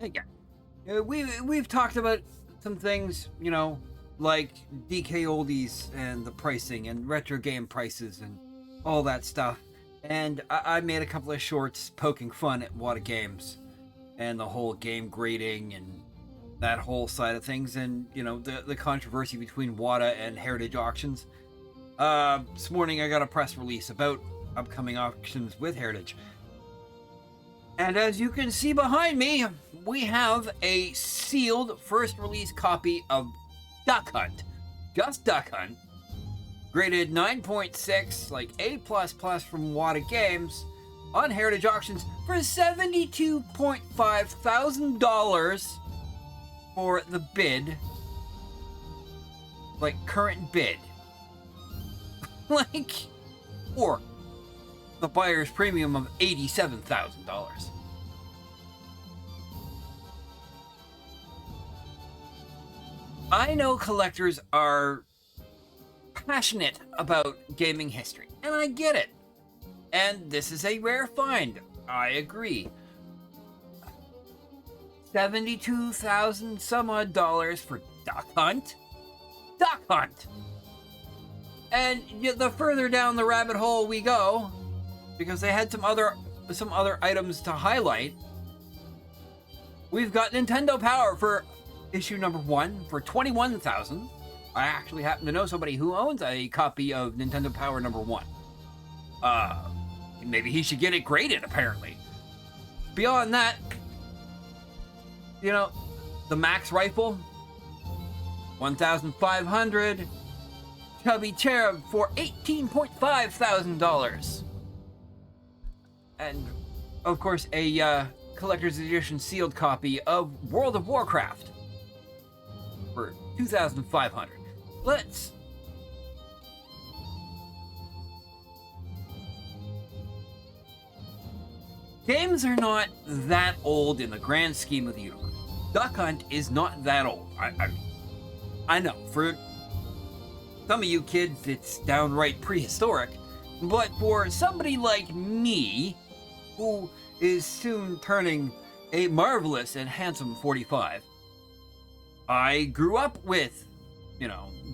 Yeah. We've talked about some things, like dkoldies and the pricing and retro game prices and all that stuff. And I made a couple of shorts poking fun at Wata Games and the whole game grading and that whole side of things, and the controversy between Wata and Heritage Auctions. This morning I got a press release about upcoming auctions with Heritage. And as you can see behind me, we have a sealed first release copy of Duck Hunt. Just Duck Hunt. Graded 9.6, like A++ from Wata Games, on Heritage Auctions for $72.5 thousand for the bid. Like, current bid. Or the buyer's premium of $87,000. I know collectors are passionate about gaming history, and I get it. And this is a rare find. I agree. 72,000 some odd dollars for Duck Hunt? Duck Hunt! And the further down the rabbit hole we go, because they had some other items to highlight, we've got Nintendo Power for issue number 1 for $21,000. I actually happen to know somebody who owns a copy of Nintendo Power number 1. Maybe he should get it graded, apparently. Beyond that, the Max Rifle, $1,500. Chubby Cherub for $18.5 thousand. And, of course, a collector's edition sealed copy of World of Warcraft for $2,500. Games are not that old in the grand scheme of the universe. Duck Hunt is not that old. I know, for some of you kids, it's downright prehistoric, but for somebody like me, who is soon turning a marvelous and handsome 45, I grew up with,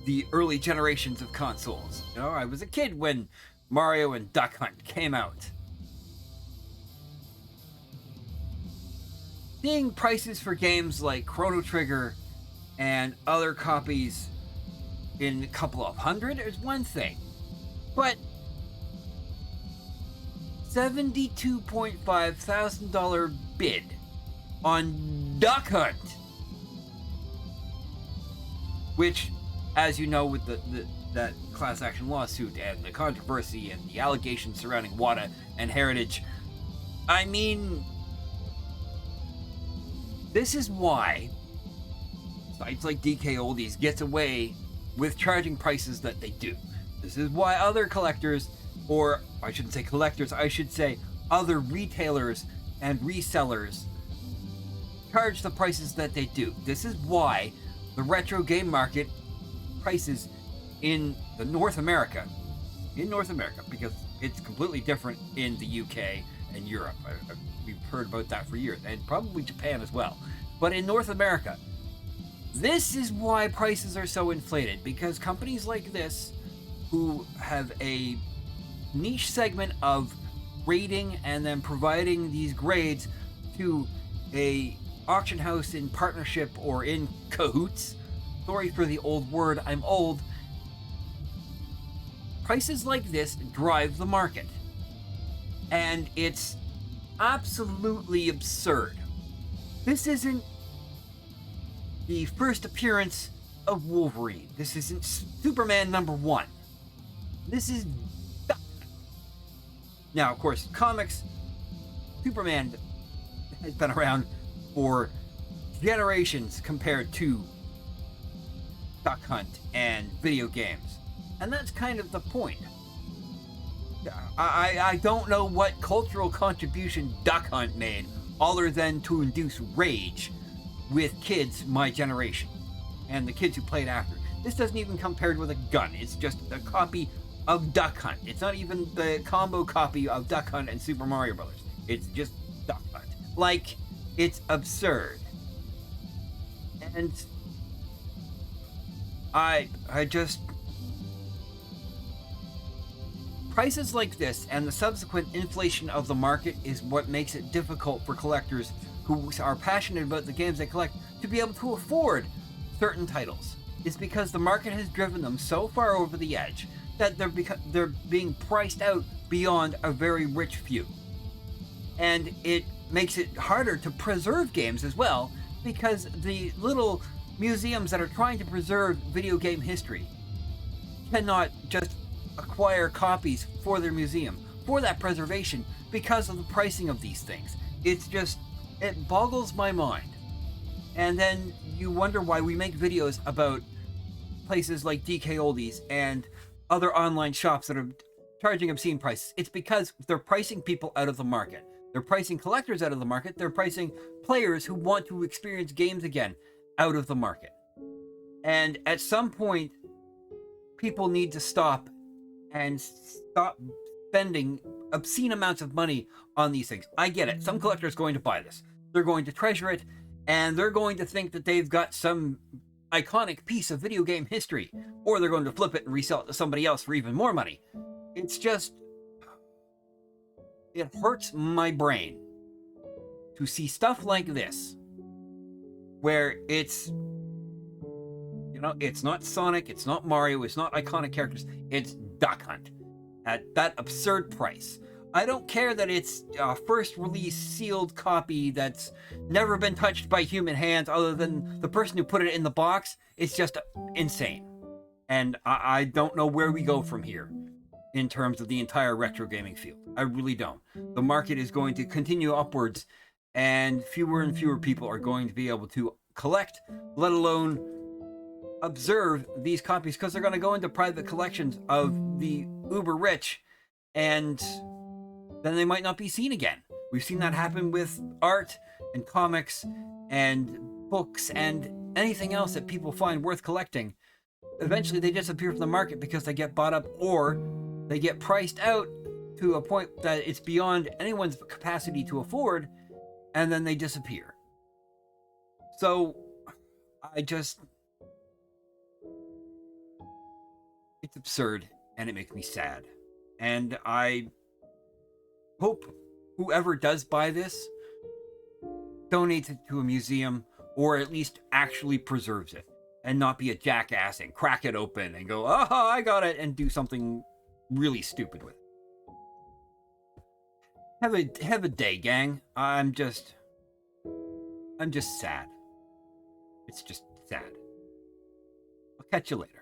the early generations of consoles. I was a kid when Mario and Duck Hunt came out. Seeing prices for games like Chrono Trigger and other copies in a couple of hundred is one thing, but $72.5 thousand bid on Duck Hunt, which, as you know, with that class action lawsuit and the controversy and the allegations surrounding Wata and Heritage, I mean, this is why sites like dkoldies gets away with charging prices that they do. This is why other collectors, or I shouldn't say collectors, I should say other retailers and resellers, charge the prices that they do. This is why the retro game market prices in North America, because it's completely different in the UK and Europe. We've heard about that for years, and probably Japan as well. But in North America, this is why prices are so inflated, because companies like this, who have a niche segment of grading and then providing these grades to a auction house in partnership or in cahoots, sorry for the old word, I'm old, prices like this drive the market. And it's absolutely absurd. This isn't the first appearance of Wolverine. This isn't Superman number 1. This is Duck Hunt. Now, of course, comics, Superman has been around for generations compared to Duck Hunt and video games. And that's kind of the point. I don't know what cultural contribution Duck Hunt made other than to induce rage with kids my generation and the kids who played after. This doesn't even come paired with a gun. It's just a copy of Duck Hunt. It's not even the combo copy of Duck Hunt and Super Mario Brothers. It's just Duck Hunt. Like, It's absurd. And I just, prices like this and the subsequent inflation of the market is what makes it difficult for collectors who are passionate about the games they collect to be able to afford certain titles. It's because the market has driven them so far over the edge that they're being priced out beyond a very rich few. And it makes it harder to preserve games as well, because the little museums that are trying to preserve video game history cannot just acquire copies for their museum for that preservation because of the pricing of these things. It's just, it boggles my mind. And then you wonder why we make videos about places like dkoldies and other online shops that are charging obscene prices. It's because they're pricing people out of the market. They're pricing collectors out of the market. They're pricing players who want to experience games again out of the market. And at some point, people need to stop and stop spending obscene amounts of money on these things. I get it. Some collector's going to buy this. They're going to treasure it, and they're going to think that they've got some iconic piece of video game history, or they're going to flip it and resell it to somebody else for even more money. It's just, it hurts my brain to see stuff like this, where it's, you know, it's not Sonic, it's not Mario, it's not iconic characters, it's Duck Hunt at that absurd price. I don't care that it's a first release sealed copy that's never been touched by human hands other than the person who put it in the box. It's just insane. And I don't know where we go from here in terms of the entire retro gaming field. I really don't. The market is going to continue upwards, and fewer people are going to be able to collect, let alone observe these copies, because they're going to go into private collections of the uber rich, and then they might not be seen again. We've seen that happen with art and comics and books and anything else that people find worth collecting. Eventually they disappear from the market because they get bought up, or they get priced out to a point that it's beyond anyone's capacity to afford, and then they disappear. So it's absurd, and it makes me sad. And I hope whoever does buy this donates it to a museum, or at least actually preserves it, and not be a jackass and crack it open and go, "Oh, I got it," and do something really stupid with it. Have a day, gang. I'm just sad. It's just sad. I'll catch you later.